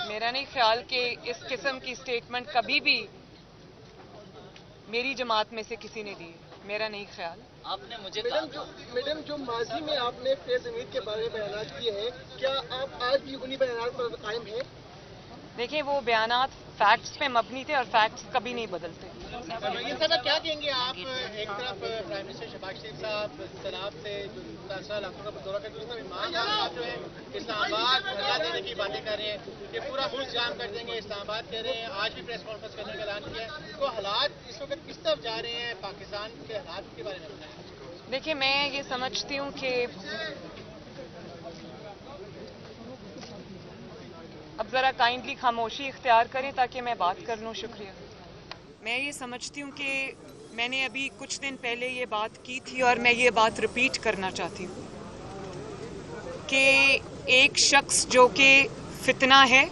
میرا نہیں خیال کہ اس قسم کی اسٹیٹمنٹ کبھی بھی میری جماعت میں سے کسی نے دی ہے، میرا نہیں خیال. آپ نے مجھے میڈم جو ماضی میں آپ نے فیض حمید کے بارے میں بیانات کیے ہیں، کیا آپ آج بھی انہی بیانات پر قائم ہیں؟ دیکھیں وہ بیانات فیکٹس پہ مبنی تھے اور فیکٹس کبھی نہیں بدلتے. کیا کہیں گے آپ؟ ایک طرف پرائم منسٹر شہباز شریف صاحب سیلاب سے متاثرہ علاقوں کا دورہ کر کے جو ہے اسلام آباد ہلا دینے کی باتیں کر رہے ہیں کہ پورا ملک جام کر دیں گے، اسلام آباد کہہ رہے ہیں، آج بھی پریس کانفرنس کرنے کا اعلان کیا ہے. تو حالات اس وقت کس طرف جا رہے ہیں؟ پاکستان کے حالات کے بارے میں بتائیں. دیکھیں میں یہ سمجھتی ہوں کہ اب ذرا کائنڈلی خاموشی اختیار کریں تاکہ میں بات کر لوں. شکریہ. میں یہ سمجھتی ہوں کہ میں نے ابھی کچھ دن پہلے یہ بات کی تھی اور میں یہ بات ریپیٹ کرنا چاہتی ہوں کہ ایک شخص جو کہ فتنہ ہے،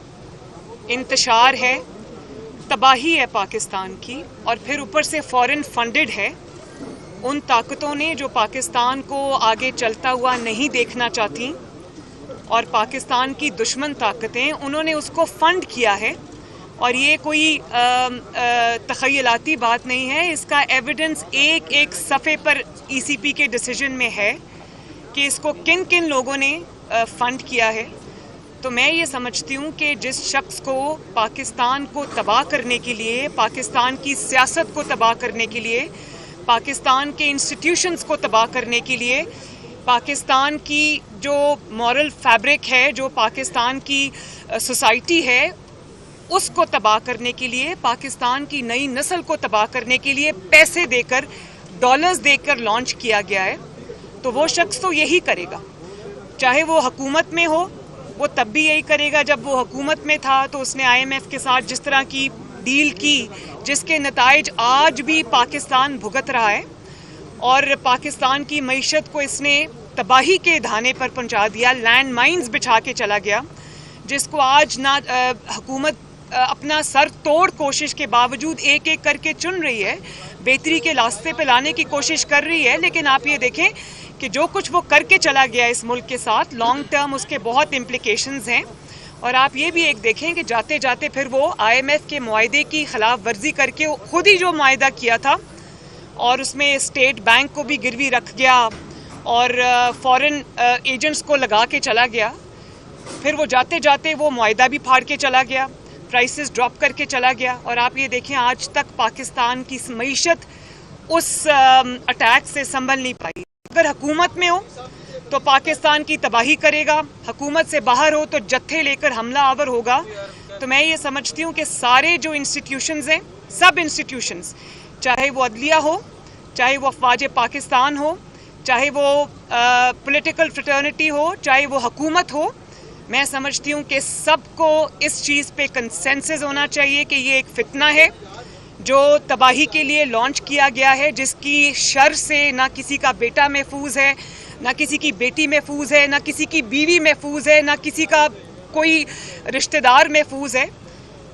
انتشار ہے، تباہی ہے پاکستان کی، اور پھر اوپر سے فورن فنڈڈ ہے، ان طاقتوں نے جو پاکستان کو آگے چلتا ہوا نہیں دیکھنا چاہتی اور پاکستان کی دشمن طاقتیں، انہوں نے اس کو فنڈ کیا ہے. اور یہ کوئی تخیلاتی بات نہیں ہے، اس کا ایویڈنس ایک ایک صفحے پر ای سی پی کے ڈیسیجن میں ہے کہ اس کو کن کن لوگوں نے فنڈ کیا ہے. تو میں یہ سمجھتی ہوں کہ جس شخص کو پاکستان کو تباہ کرنے کے لیے، پاکستان کی سیاست کو تباہ کرنے کے لیے، پاکستان کے انسٹیٹیوشنز کو تباہ کرنے کے لیے، پاکستان کی جو مورل فیبرک ہے، جو پاکستان کی سوسائٹی ہے، اس کو تباہ کرنے کے لیے، پاکستان کی نئی نسل کو تباہ کرنے کے لیے پیسے دے کر، ڈالرز دے کر لانچ کیا گیا ہے. تو وہ شخص تو یہی کرے گا، چاہے وہ حکومت میں ہو. وہ تب بھی یہی کرے گا جب وہ حکومت میں تھا تو اس نے آئی ایم ایف کے ساتھ جس طرح کی ڈیل کی جس کے نتائج آج بھی پاکستان بھگت رہا ہے، اور پاکستان کی معیشت کو اس نے تباہی کے دھانے پر پہنچا دیا، لینڈ مائنز بچھا کے چلا گیا، جس کو آج نہ حکومت اپنا سر توڑ کوشش کے باوجود ایک ایک کر کے چن رہی ہے، بہتری کے راستے پہ لانے کی کوشش کر رہی ہے. لیکن آپ یہ دیکھیں کہ جو کچھ وہ کر کے چلا گیا اس ملک کے ساتھ، لانگ ٹرم اس کے بہت امپلیکیشنز ہیں. اور آپ یہ بھی ایک دیکھیں کہ جاتے جاتے پھر وہ آئی ایم ایف کے معاہدے کی خلاف ورزی کر کے خود ہی جو معاہدہ کیا تھا، اور اس میں اسٹیٹ بینک کو بھی گروی رکھ گیا اور فورن ایجنٹس کو لگا کے چلا گیا. پھر وہ جاتے جاتے وہ معاہدہ بھی پھاڑ کے چلا گیا، پرائسز ڈراپ کر کے چلا گیا. اور آپ یہ دیکھیں آج تک پاکستان کی معیشت اس اٹیک سے سنبھل نہیں پائی. اگر حکومت میں ہو تو پاکستان کی تباہی کرے گا، حکومت سے باہر ہو تو جتھے لے کر حملہ آور ہوگا. تو میں یہ سمجھتی ہوں کہ سارے جو انسٹیٹیوشنز ہیں، سب انسٹیٹیوشنز، چاہے وہ عدلیہ ہو، چاہے وہ افواج پاکستان ہو، چاہے وہ پولیٹیکل فریٹرنیٹی ہو، چاہے وہ حکومت ہو، میں سمجھتی ہوں کہ سب کو اس چیز پہ کنسنسس ہونا چاہیے کہ یہ ایک فتنہ ہے جو تباہی کے لیے لانچ کیا گیا ہے، جس کی شر سے نہ کسی کا بیٹا محفوظ ہے، نہ کسی کی بیٹی محفوظ ہے، نہ کسی کی بیوی محفوظ ہے، نہ کسی کا کوئی رشتہ دار محفوظ ہے.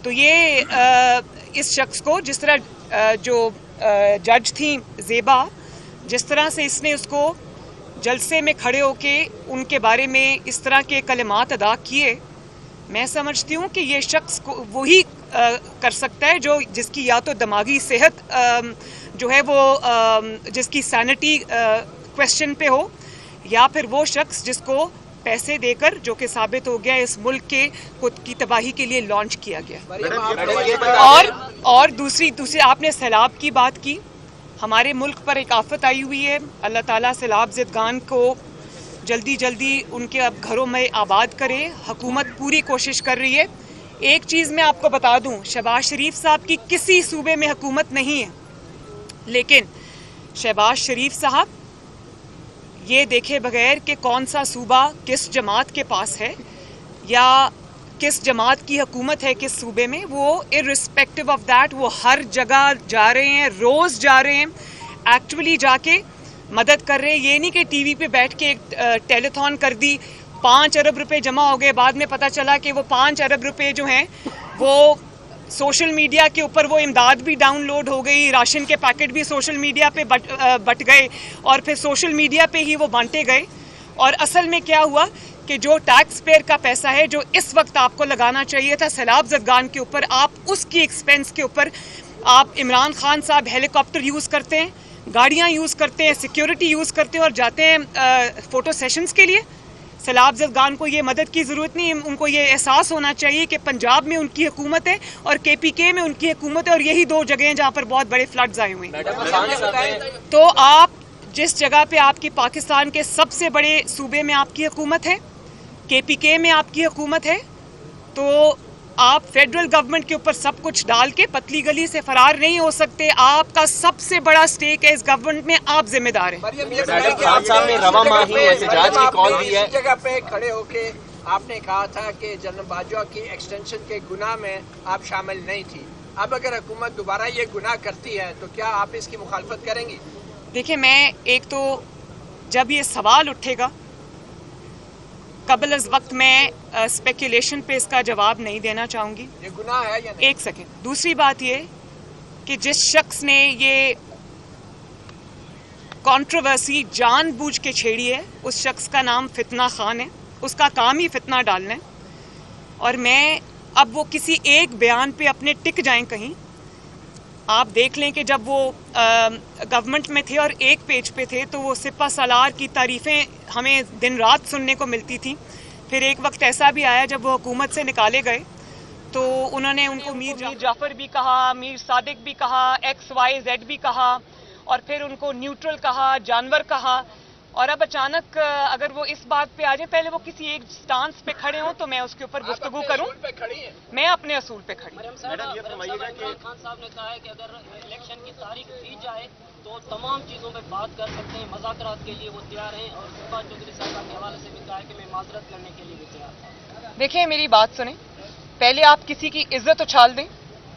تو یہ اس شخص کو جس طرح جو جج تھیں زیبا، جس طرح سے اس نے اس کو جلسے میں کھڑے ہو کے ان کے بارے میں اس طرح کے کلمات ادا کیے، میں سمجھتی ہوں کہ یہ شخص وہی کر سکتا ہے جو جس کی یا تو دماغی صحت جو ہے وہ جس کی سینٹی کویسچن پہ ہو، یا پھر وہ شخص جس کو پیسے دے کر، جو کہ ثابت ہو گیا اس ملک کے خود کی تباہی کے لیے لانچ کیا گیا. اور دوسری آپ نے سیلاب کی بات کی. ہمارے ملک پر ایک آفت آئی ہوئی ہے، اللہ تعالیٰ سیلاب زدگان کو جلدی جلدی ان کے اب گھروں میں آباد کرے. حکومت پوری کوشش کر رہی ہے. ایک چیز میں آپ کو بتا دوں، شہباز شریف صاحب کی کسی صوبے میں حکومت نہیں ہے، لیکن شہباز شریف صاحب یہ دیکھے بغیر کہ کون سا صوبہ کس جماعت کے پاس ہے یا کس جماعت کی حکومت ہے کس صوبے میں، وہ ارسپیکٹو آف دیٹ وہ ہر جگہ جا رہے ہیں، روز جا رہے ہیں، ایکچولی جا کے مدد کر رہے ہیں. یہ نہیں کہ ٹی وی پہ بیٹھ کے ایک ٹیلیتھون کر دی، 5 ارب روپے جمع ہو گئے، بعد میں پتہ چلا کہ وہ 5 ارب روپے جو ہیں وہ سوشل میڈیا کے اوپر وہ امداد بھی ڈاؤن لوڈ ہو گئی، راشن کے پیکٹ بھی سوشل میڈیا پہ بٹ گئے اور پھر سوشل میڈیا پہ ہی وہ بانٹے گئے. اور اصل میں کیا ہوا کہ جو ٹیکس پیئر کا پیسہ ہے جو اس وقت آپ کو لگانا چاہیے تھا سیلاب زدگان کے اوپر، آپ اس کی ایکسپینس کے اوپر آپ عمران خان صاحب ہیلی کاپٹر یوز کرتے ہیں، گاڑیاں یوز کرتے ہیں، سیکیورٹی یوز کرتے ہیں اور جاتے ہیں فوٹو سیشنز کے لیے. سیلاب زدگان کو یہ مدد کی ضرورت نہیں، ان کو یہ احساس ہونا چاہیے کہ پنجاب میں ان کی حکومت ہے اور KPK میں ان کی حکومت ہے، اور یہی دو جگہیں جہاں پر بہت بڑے فلڈز آئے ہوئے ہیں. تو آپ جس جگہ پہ آپ کی پاکستان کے سب سے بڑے صوبے میں آپ کی حکومت ہے، KPK میں آپ کی حکومت ہے، تو آپ فیڈرل گورنمنٹ کے اوپر سب کچھ ڈال کے پتلی گلی سے فرار نہیں ہو سکتے. آپ کا سب سے بڑا سٹیک ہے اس گورنمنٹ میں، آپ ذمہ دار ہیں. خان صاحب نے رواں ماہی احتجاج کی کال دی ہے. اس جگہ پہ کھڑے ہو کے آپ نے کہا تھا کہ جنرل باجوہ کی ایکسٹینشن کے گناہ میں آپ شامل نہیں تھی. اب اگر حکومت دوبارہ یہ گناہ کرتی ہے تو کیا آپ اس کی مخالفت کریں گی؟ دیکھیں، میں ایک تو جب یہ سوال اٹھے گا قبل از وقت میں اسپیکولیشن پہ اس کا جواب نہیں دینا چاہوں گی. یہ گناہ ہے یا نہیں؟ ایک سیکنڈ. دوسری بات یہ کہ جس شخص نے یہ کنٹروورسی جان بوجھ کے چھیڑی ہے اس شخص کا نام فتنہ خان ہے. اس کا کام ہی فتنہ ڈالنا ہے، اور میں اب وہ کسی ایک بیان پہ اپنے ٹک جائیں کہیں. آپ دیکھ لیں کہ جب وہ گورنمنٹ میں تھے اور ایک پیج پہ تھے تو وہ سپہ سالار کی تعریفیں ہمیں دن رات سننے کو ملتی تھیں. پھر ایک وقت ایسا بھی آیا جب وہ حکومت سے نکالے گئے تو انہوں نے ان کو میر جعفر بھی کہا، میر صادق بھی کہا، XYZ بھی کہا، اور پھر ان کو نیوٹرل کہا، جانور کہا. اور اب اچانک اگر وہ اس بات پہ آ جائیں، پہلے وہ کسی ایک سٹانس پہ کھڑے ہوں تو میں اس کے اوپر گفتگو کروں. میں اپنے اصول پہ کھڑی ہوں. خان صاحب نے کہا ہے کہ اگر الیکشن کی تاریخ دی جائے تو تمام چیزوں پہ بات کر سکتے ہیں، مذاکرات کے لیے وہ تیار ہیں، اور صبح چودھری صاحب کے حوالے سے بھی کہا ہے کہ میں معذرت کرنے کے لیے بھی تیار ہوں. دیکھیں، میری بات سنیں. پہلے آپ کسی کی عزت اچھال دیں،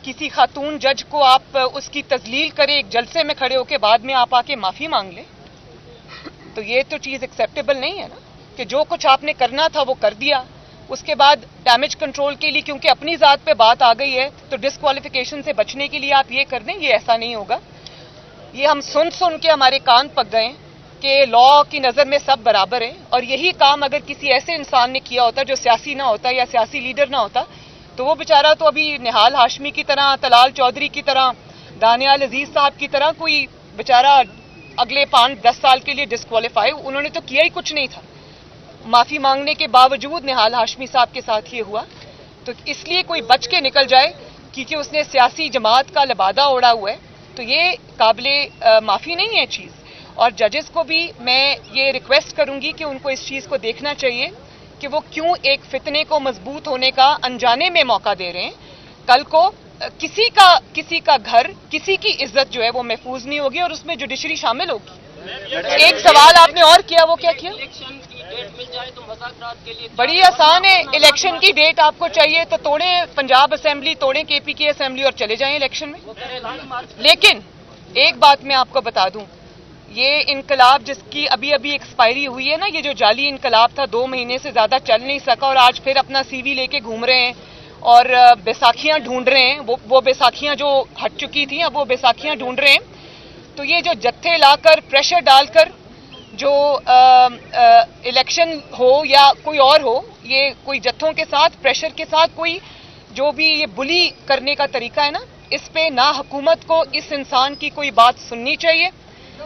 کسی خاتون جج کو آپ اس کی تذلیل کریں ایک جلسے میں کھڑے ہو کے، بعد میں آپ آ کے معافی مانگ لیں، تو یہ تو چیز ایکسیپٹیبل نہیں ہے نا. کہ جو کچھ آپ نے کرنا تھا وہ کر دیا، اس کے بعد ڈیمیج کنٹرول کے لیے کیونکہ اپنی ذات پہ بات آ گئی ہے تو ڈسکوالیفیکیشن سے بچنے کے لیے آپ یہ کر دیں. یہ ایسا نہیں ہوگا. یہ ہم سن کے ہمارے کان پک گئے کہ لا کی نظر میں سب برابر ہیں، اور یہی کام اگر کسی ایسے انسان نے کیا ہوتا جو سیاسی نہ ہوتا یا سیاسی لیڈر نہ ہوتا تو وہ بیچارہ تو ابھی نہال ہاشمی کی طرح، طلال چودھری کی طرح، دانیال عزیز صاحب کی طرح کوئی بیچارہ اگلے 5-10 سال کے لیے ڈسکوالیفائی. انہوں نے تو کیا ہی کچھ نہیں تھا. معافی مانگنے کے باوجود نہال ہاشمی صاحب کے ساتھ یہ ہوا. تو اس لیے کوئی بچ کے نکل جائے کیونکہ اس نے سیاسی جماعت کا لبادہ اوڑھا ہوا ہے تو یہ قابل معافی نہیں ہے چیز. اور ججز کو بھی میں یہ ریکویسٹ کروں گی کہ ان کو اس چیز کو دیکھنا چاہیے کہ وہ کیوں ایک فتنے کو مضبوط ہونے کا انجانے میں موقع دے رہے ہیں. کل کو کسی کا گھر، کسی کی عزت جو ہے وہ محفوظ نہیں ہوگی اور اس میں جوڈیشری شامل ہوگی. ایک سوال آپ نے اور کیا، وہ کیا کیا؟ الیکشن کی ڈیٹ مل جائے تو مذاکرات کے لیے بڑی آسان ہے. الیکشن کی ڈیٹ آپ کو چاہیے تو توڑیں پنجاب اسمبلی، توڑیں KPK اسمبلی اور چلے جائیں الیکشن میں. لیکن ایک بات میں آپ کو بتا دوں، یہ انقلاب جس کی ابھی ایکسپائری ہوئی ہے نا، یہ جو جعلی انقلاب تھا 2 مہینے سے زیادہ چل نہیں سکا اور آج پھر اپنا CV لے کے گھوم رہے ہیں اور بیساکھیاں ڈھونڈ رہے ہیں. وہ بیساکھیاں جو ہٹ چکی تھیں اب وہ بیساکھیاں ڈھونڈ رہے ہیں. تو یہ جو جتھے لا کر پریشر ڈال کر جو الیکشن ہو یا کوئی اور ہو، یہ کوئی جتھوں کے ساتھ پریشر کے ساتھ کوئی جو بھی یہ بلی کرنے کا طریقہ ہے نا، اس پہ نہ حکومت کو اس انسان کی کوئی بات سننی چاہیے،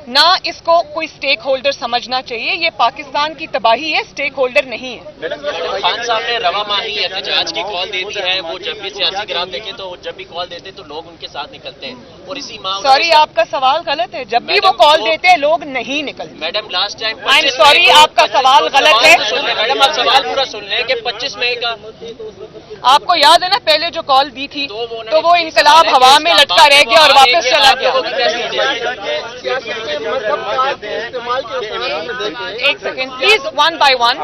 نہ اس کو کوئی سٹیک ہولڈر سمجھنا چاہیے. یہ پاکستان کی تباہی ہے، سٹیک ہولڈر نہیں ہے. خان صاحب نے رواں ماہی احتجاج کی کال دے دی ہے. وہ جب بھی سیاسی گرام دیکھیں تو جب بھی کال دیتے تو لوگ ان کے ساتھ نکلتے ہیں، اور اسی ماہ سوری، آپ کا سوال غلط ہے. جب بھی وہ کال دیتے ہیں لوگ نہیں نکلتے. Madam last time I am sorry, آپ کا سوال غلط ہے. میڈم آپ سوال پورا سن لیں کہ 25 مئی کا آپ کو یاد ہے نا پہلے جو کال دی تھی تو وہ انقلاب ہوا میں لٹکا رہ گیا اور واپس چلا گیا. ایک سیکنڈ پلیز، 1 by 1.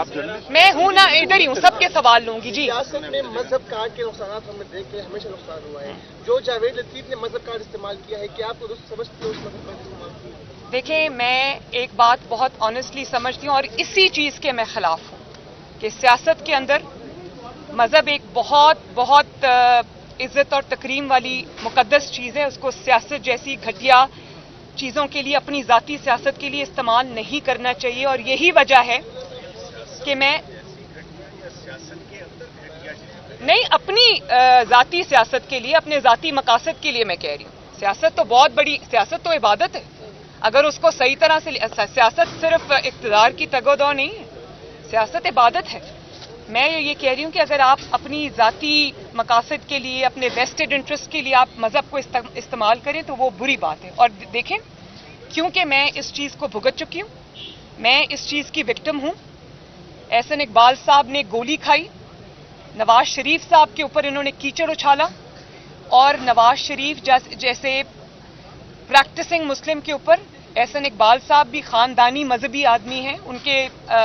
میں ہوں نا ادھر ہی ہوں، سب کے سوال لوں گی. جی، سیاست میں مذہب کارڈ کے نقصانات ہم نے دیکھے، ہمیشہ نقصان ہوا ہے. جو جاوید لطیف نے مذہب کارڈ استعمال کیا ہے، کیا آپ کو درست سمجھتے ہو اس مذہب کارڈ استعمال کیا؟ دیکھیں، میں ایک بات بہت آنیسٹلی سمجھتی ہوں اور اسی چیز کے میں خلاف ہوں کہ سیاست کے اندر مذہب ایک بہت عزت اور تکریم والی مقدس چیز ہے. اس کو سیاست جیسی گھٹیا چیزوں کے لیے، اپنی ذاتی سیاست کے لیے استعمال نہیں کرنا چاہیے. اور یہی وجہ ہے کہ میں نہیں, اپنی ذاتی سیاست کے لیے, اپنے ذاتی مقاصد کے لیے میں کہہ رہی ہوں. سیاست تو بہت بڑی, سیاست تو عبادت ہے. اگر اس کو صحیح طرح سے, سیاست صرف اقتدار کی تگ و دو نہیں ہے, سیاست عبادت ہے. میں یہ کہہ رہی ہوں کہ اگر آپ اپنی ذاتی مقاصد کے لیے, اپنے ویسٹڈ انٹرسٹ کے لیے آپ مذہب کو استعمال کریں تو وہ بری بات ہے. اور دیکھیں, کیونکہ میں اس چیز کو بھگت چکی ہوں, میں اس چیز کی وکٹم ہوں. احسن اقبال صاحب نے گولی کھائی, نواز شریف صاحب کے اوپر انہوں نے کیچڑ اچھالا, اور نواز شریف جیسے پریکٹسنگ مسلم کے اوپر احسن اقبال صاحب بھی خاندانی مذہبی آدمی ہیں, ان کے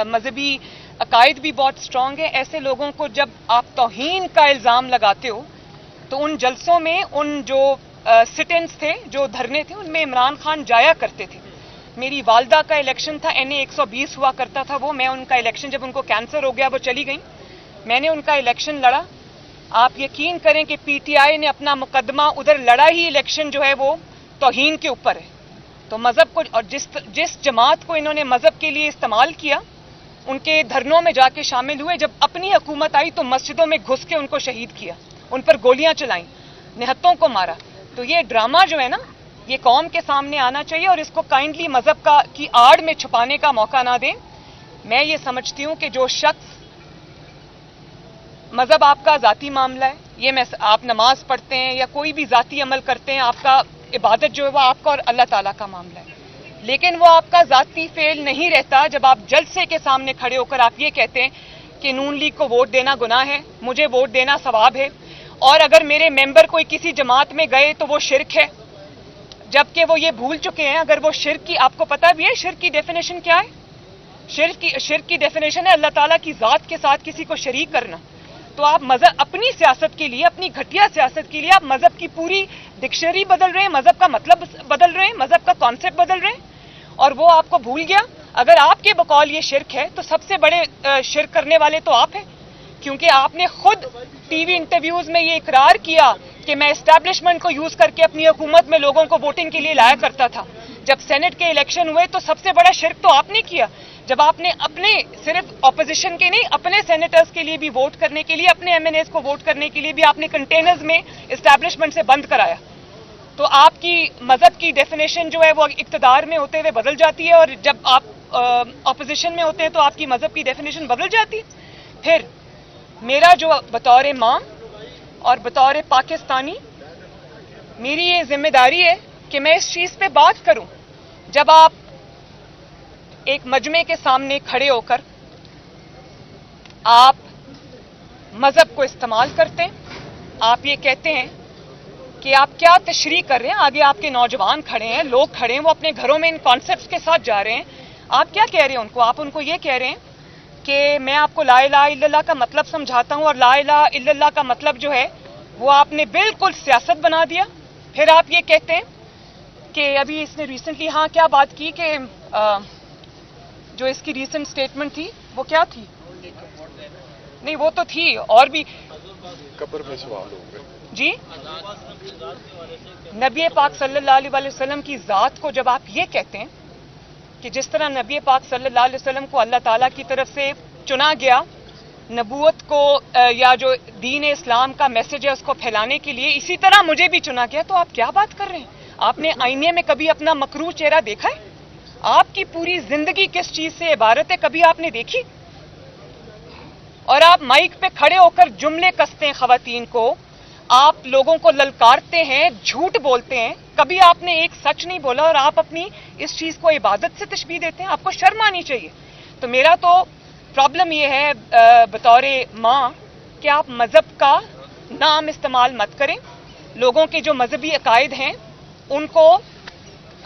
مذہبی عقائد بھی بہت اسٹرانگ ہیں. ایسے لوگوں کو جب آپ توہین کا الزام لگاتے ہو تو ان جلسوں میں, ان جو سٹ-انس تھے, جو دھرنے تھے, ان میں عمران خان جایا کرتے تھے. میری والدہ کا الیکشن تھا, NA 120 ہوا کرتا تھا وہ, میں ان کا الیکشن, جب ان کو کینسر ہو گیا وہ چلی گئیں, میں نے ان کا الیکشن لڑا. آپ یقین کریں کہ PTI نے اپنا مقدمہ ادھر لڑا ہی, الیکشن جو ہے وہ توہین کے اوپر ہے. تو مذہب کو, اور جس جماعت کو انہوں نے مذہب کے لیے استعمال کیا, ان کے دھرنوں میں جا کے شامل ہوئے, جب اپنی حکومت آئی تو مسجدوں میں گھس کے ان کو شہید کیا, ان پر گولیاں چلائیں, نہتوں کو مارا. تو یہ ڈرامہ جو ہے نا, یہ قوم کے سامنے آنا چاہیے, اور اس کو کائنڈلی مذہب کی آڑ میں چھپانے کا موقع نہ دیں. میں یہ سمجھتی ہوں کہ جو شخص, مذہب آپ کا ذاتی معاملہ ہے, یہ آپ نماز پڑھتے ہیں یا کوئی بھی ذاتی عمل کرتے ہیں, آپ کا عبادت جو ہے وہ آپ کا اور اللہ تعالیٰ کا معاملہ ہے, لیکن وہ آپ کا ذاتی فعل نہیں رہتا جب آپ جلسے کے سامنے کھڑے ہو کر آپ یہ کہتے ہیں کہ نون لیگ کو ووٹ دینا گناہ ہے, مجھے ووٹ دینا ثواب ہے, اور اگر میرے ممبر کوئی کسی جماعت میں گئے تو وہ شرک ہے, جبکہ وہ یہ بھول چکے ہیں. اگر وہ شرک کی, آپ کو پتہ بھی ہے شرک کی ڈیفینیشن کیا ہے؟ شرک کی ڈیفینیشن ہے اللہ تعالیٰ کی ذات کے ساتھ کسی کو شریک کرنا. تو آپ مذہب, اپنی سیاست کے لیے, اپنی گھٹیا سیاست کے لیے آپ مذہب کی پوری ڈکشنری بدل رہے ہیں, مذہب کا مطلب بدل رہے ہیں, مذہب کا کانسیپٹ بدل رہے ہیں, اور وہ آپ کو بھول گیا. اگر آپ کے بقول یہ شرک ہے تو سب سے بڑے شرک کرنے والے تو آپ ہیں, کیونکہ آپ نے خود ٹی وی انٹرویوز میں یہ اقرار کیا کہ میں اسٹیبلشمنٹ کو یوز کر کے اپنی حکومت میں لوگوں کو ووٹنگ کے لیے لایا کرتا تھا. جب سینٹ کے الیکشن ہوئے تو سب سے بڑا شرک تو آپ نے کیا, جب آپ نے اپنے, صرف اپوزیشن کے نہیں, اپنے سینیٹرز کے لیے بھی ووٹ کرنے کے لیے, اپنے MNAs کو ووٹ کرنے کے لیے بھی آپ نے کنٹینرز میں اسٹیبلشمنٹ سے بند کرایا. تو آپ کی مذہب کی ڈیفینیشن جو ہے وہ اقتدار میں ہوتے ہوئے بدل جاتی ہے, اور جب آپ اپوزیشن میں ہوتے ہیں تو آپ کی مذہب کی ڈیفینیشن بدل جاتی ہے. پھر میرا جو بطور ماں اور بطور پاکستانی میری یہ ذمہ داری ہے کہ میں اس چیز پہ بات کروں. جب آپ ایک مجمع کے سامنے کھڑے ہو کر آپ مذہب کو استعمال کرتے ہیں, آپ یہ کہتے ہیں کہ آپ کیا تشریح کر رہے ہیں, آگے آپ کے نوجوان کھڑے ہیں, لوگ کھڑے ہیں, وہ اپنے گھروں میں ان کانسیپٹس کے ساتھ جا رہے ہیں, آپ کیا کہہ رہے ہیں ان کو؟ آپ ان کو یہ کہہ رہے ہیں کہ میں آپ کو لا الہ الا اللہ کا مطلب سمجھاتا ہوں, اور لا الہ الا اللہ کا مطلب جو ہے وہ آپ نے بالکل سیاست بنا دیا. پھر آپ یہ کہتے ہیں کہ ابھی اس نے ریسنٹلی کیا بات کی کہ جو اس کی ریسنٹ اسٹیٹمنٹ تھی وہ کیا تھی؟ نہیں وہ تو تھی, اور بھی قبر میں سوال ہو گئے. جی, نبی پاک صلی اللہ علیہ وسلم کی ذات کو جب آپ یہ کہتے ہیں کہ جس طرح نبی پاک صلی اللہ علیہ وسلم کو اللہ تعالیٰ کی طرف سے چنا گیا نبوت کو یا جو دین اسلام کا میسج ہے اس کو پھیلانے کے لیے, اسی طرح مجھے بھی چنا گیا, تو آپ کیا بات کر رہے ہیں؟ آپ نے آئینے میں کبھی اپنا مکروہ چہرہ دیکھا ہے؟ آپ کی پوری زندگی کس چیز سے عبارت ہے, کبھی آپ نے دیکھی؟ اور آپ مائک پہ کھڑے ہو کر جملے کستے ہیں خواتین کو, آپ لوگوں کو للکارتے ہیں, جھوٹ بولتے ہیں, کبھی آپ نے ایک سچ نہیں بولا, اور آپ اپنی اس چیز کو عبادت سے تشبیہ دیتے ہیں. آپ کو شرم آنی چاہیے. تو میرا تو پرابلم یہ ہے بطور ماں کہ آپ مذہب کا نام استعمال مت کریں, لوگوں کے جو مذہبی عقائد ہیں ان کو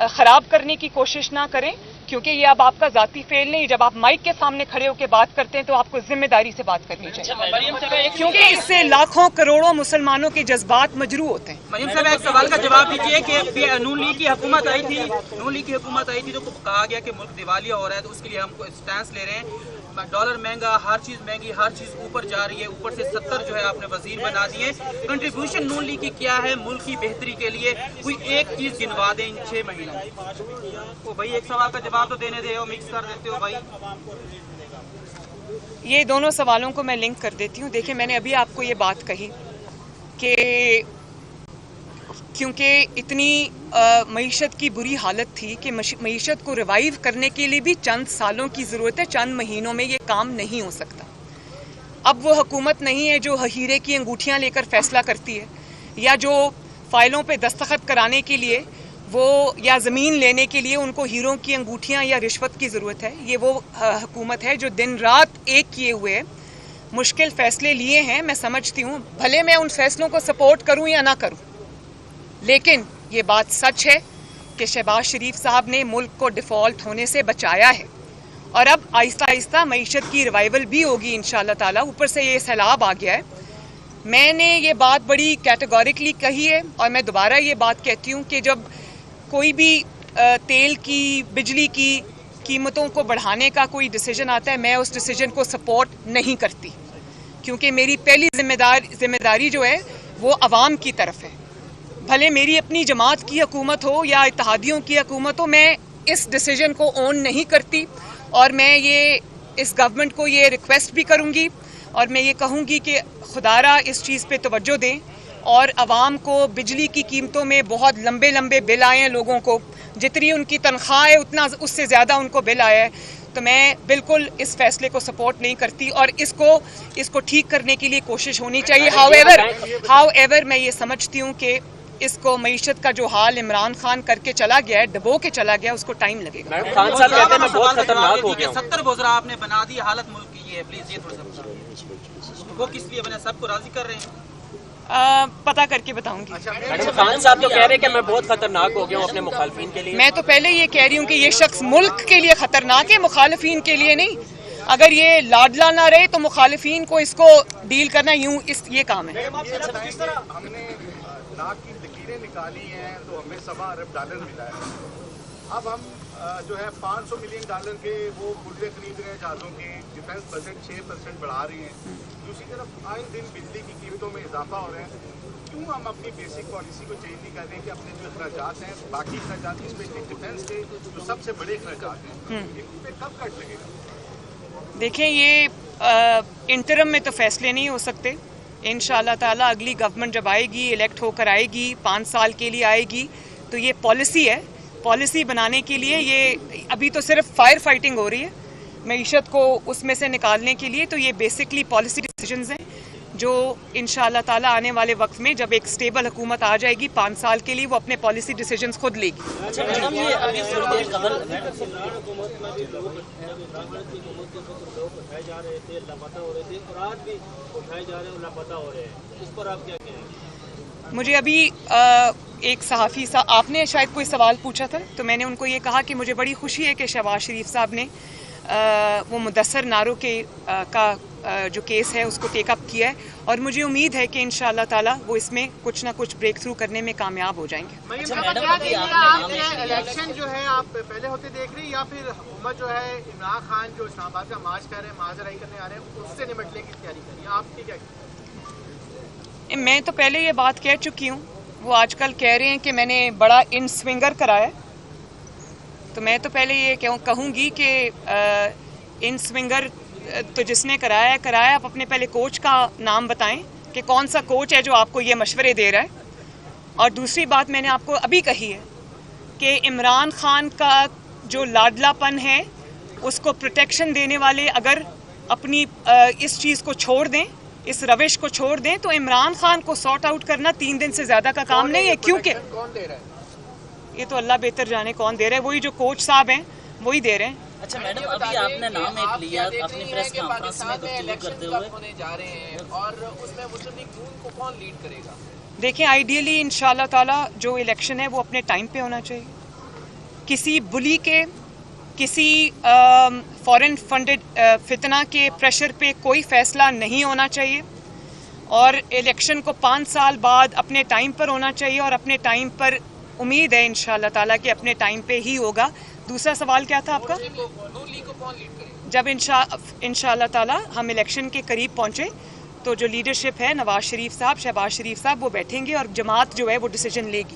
خراب کرنے کی کوشش نہ کریں, کیونکہ یہ اب آپ کا ذاتی فعل نہیں. جب آپ مائک کے سامنے کھڑے ہو کے بات کرتے ہیں تو آپ کو ذمہ داری سے بات کرنی چاہیے, کیونکہ اس سے لاکھوں کروڑوں مسلمانوں کے جذبات مجروح ہوتے ہیں. مریم صاحب ایک سوال کا جواب دیجیے کہ نون لیگ کی حکومت آئی تھی تو کہا گیا کہ ملک دیوالیہ ہو رہا ہے, تو اس کے لیے ہم کو اسٹینس لے رہے ہیں, ڈالر مہنگا, ہر چیز مہنگی, ہر چیز اوپر جا رہی ہے, اوپر سے 70 جو ہے آپ نے وزیر بنا دیے. کنٹریبیوشن نون لیگ کی کیا ہے ملک کی بہتری کے لیے؟ کوئی ایک چیز گنوا دیں ان 6 مہینوں. وہ بھائی ایک سوال کا جواب تو دینے دے ہو, مکس کر دیتے ہو بھائی. یہ دونوں سوالوں کو میں لنک کر دیتی ہوں. دیکھیں، میں نے ابھی آپ کو یہ بات کہی کہ کیونکہ اتنی معیشت کی بری حالت تھی کہ معیشت کو ریوائیو کرنے کے لیے بھی چند سالوں کی ضرورت ہے، چند مہینوں میں یہ کام نہیں ہو سکتا. اب وہ حکومت نہیں ہے جو ہیرے کی انگوٹھیاں لے کر فیصلہ کرتی ہے، یا جو فائلوں پہ دستخط کرانے کے لیے وہ یا زمین لینے کے لیے ان کو ہیروں کی انگوٹھیاں یا رشوت کی ضرورت ہے. یہ وہ حکومت ہے جو دن رات ایک کیے ہوئے مشکل فیصلے لیے ہیں. میں سمجھتی ہوں بھلے میں ان فیصلوں کو سپورٹ کروں یا نہ کروں، لیکن یہ بات سچ ہے کہ شہباز شریف صاحب نے ملک کو ڈیفالٹ ہونے سے بچایا ہے، اور اب آہستہ آہستہ معیشت کی ریوائیول بھی ہوگی انشاءاللہ تعالیٰ. اوپر سے یہ سیلاب آ گیا ہے. میں نے یہ بات بڑی کیٹیگوریکلی کہی ہے، اور میں دوبارہ یہ بات کہتی ہوں کہ جب کوئی بھی تیل کی، بجلی کی قیمتوں کو بڑھانے کا کوئی ڈیسیجن آتا ہے، میں اس ڈیسیجن کو سپورٹ نہیں کرتی، کیونکہ میری پہلی ذمہ داری جو ہے وہ عوام کی طرف ہے. بھلے میری اپنی جماعت کی حکومت ہو یا اتحادیوں کی حکومت ہو، میں اس ڈیسیجن کو اون نہیں کرتی، اور میں اس گورنمنٹ کو یہ ریکویسٹ بھی کروں گی، اور میں یہ کہوں گی کہ خدارہ اس چیز پہ توجہ دیں، اور عوام کو بجلی کی قیمتوں میں بہت لمبے لمبے بل آئے ہیں. لوگوں کو جتنی ان کی تنخواہ ہے اتنا اس سے زیادہ ان کو بل آیا ہے. تو میں بالکل اس فیصلے کو سپورٹ نہیں کرتی، اور اس کو ٹھیک کرنے کے لیے کوشش ہونی چاہیے. ہاؤ ایور میں یہ سمجھتی ہوں کہ اس کو معیشت کا جو حال عمران خان کر کے چلا گیا ہے، ڈبو کے چلا گیا، اس کو ٹائم لگے گا. خان صاحب کہتے ہیں میں بہت خطرناک ہو گیا ہوں. 70 وزراء آپ نے بنا دی، حالت ملک کی یہ ہے. پلیز یہ تھوڑا سا وہ کس لیے بنے؟ سب کو راضی کر رہے ہیں؟ پتہ کر کے بتاؤں گی. میڈم خان صاحب تو کہہ رہے ہیں کہ میں بہت خطرناک ہو گیا ہوں اپنے مخالفین کے لیے. میں تو پہلے یہ کہہ رہی ہوں کہ یہ شخص ملک کے لیے خطرناک ہے، مخالفین کے لیے نہیں. اگر یہ لاڈلا نہ رہے تو مخالفین کو اس کو ڈیل کرنا یہ کام ہے. ہم نے لاکھ کی لکیریں نکالی ہیں تو ہمیں $1.25 ارب ملا ہے. اب ہم جو ہے $500 ملین کے وہ پرزے خرید رہے ہیں جہازوں کے، ڈیفینس بجٹ 6% بڑھا رہی ہیں. دوسری طرف آئے دن بجلی کی قیمتوں میں اضافہ ہو رہا ہے. کیوں ہم اپنی بیسک پالیسی کو چینج نہیں کر رہے کہ اپنے جو اخراجات ہیں، باقی اخراجات اسپیشلی ڈیفینس کے جو سب سے بڑے اخراجات ہیں، ان پہ کب کٹ لگے گا؟ دیکھیں، یہ انٹرم میں تو فیصلے نہیں ہو سکتے. انشاءاللہ تعالیٰ اگلی گورنمنٹ جب آئے گی، الیکٹ ہو کر آئے گی، 5 سال کے لیے آئے گی، تو یہ پالیسی ہے. پالیسی بنانے کے لیے یہ ابھی تو صرف فائر فائٹنگ ہو رہی ہے معیشت کو اس میں سے نکالنے کے لیے. تو یہ بیسکلی پالیسی ڈیسیجنز ہیں جو انشاءاللہ تعالیٰ آنے والے وقت میں جب ایک سٹیبل حکومت آ جائے گی 5 سال کے لیے، وہ اپنے پالیسی ڈیسیجنز خود لے گی. مجھے ابھی ایک صحافی آپ نے شاید کوئی سوال پوچھا تھا، تو میں نے ان کو یہ کہا کہ مجھے بڑی خوشی ہے کہ شہباز شریف صاحب نے وہ مدثر نارو کا جو کیس ہے اس کو ٹیک اپ کیا ہے، اور مجھے امید ہے کہ انشاءاللہ تعالیٰ وہ اس میں کچھ نہ کچھ بریک تھرو کرنے میں کامیاب ہو جائیں گے. الیکشن جو ہے آپ پہلے ہوتے دیکھ رہی یا پھر حکومت جو ہے عمران خان جو اسلام آباد کا مارچ کر رہے ہیں، ماضرائی کرنے آ رہے ہیں، اس سے نمٹنے کی تیاری کر رہی ہیں؟ آپ کی کیا؟ میں تو پہلے یہ بات کہہ چکی ہوں. وہ آج کل کہہ رہے ہیں کہ میں نے بڑا ان سوئنگر کرایا، تو میں تو پہلے یہ کہوں گی کہ ان سوئنگر تو جس نے کرایا. آپ اپنے پہلے کوچ کا نام بتائیں کہ کون سا کوچ ہے جو آپ کو یہ مشورے دے رہا ہے. اور دوسری بات میں نے آپ کو ابھی کہی ہے کہ عمران خان کا جو لاڈلا پن ہے اس کو پروٹیکشن دینے والے اگر اپنی اس چیز کو چھوڑ دیں، اس روش کو چھوڑ دیں، تو عمران خان کو سارٹ آؤٹ کرنا 3 دن سے زیادہ کا کام نہیں ہے. کیونکہ کون دے رہا ہے؟ یہ تو اللہ بہتر جانے کون دے رہا ہے. وہی جو کوچ صاحب ہیں وہی دے رہے ہیں. اچھا میڈم، ابھی آپ نے نام ایک لیا اپنی پریس کانفرنس میں گفتگو کرتے ہوئے، ہونے جا رہے ہیں اور اس میں مسلم لیگ نون کو کون لیڈ کرے گا؟ دیکھیں، آئیڈیلی انشاءاللہ تعالیٰ جو الیکشن ہے وہ اپنے ٹائم پہ ہونا چاہیے. کسی بلی کے، کسی فورن فنڈڈ فتنہ کے پریشر پہ کوئی فیصلہ نہیں ہونا چاہیے، اور الیکشن کو 5 سال بعد اپنے ٹائم پر ہونا چاہیے، اور اپنے ٹائم پر امید ہے انشاءاللہ تعالیٰ کہ اپنے ٹائم پہ ہی ہوگا. دوسرا سوال کیا تھا آپ کا؟ جب انشاءاللہ تعالیٰ ہم الیکشن کے قریب پہنچے تو جو لیڈرشپ ہے، نواز شریف صاحب، شہباز شریف صاحب، وہ بیٹھیں گے اور جماعت جو ہے وہ ڈیسیجن لے گی.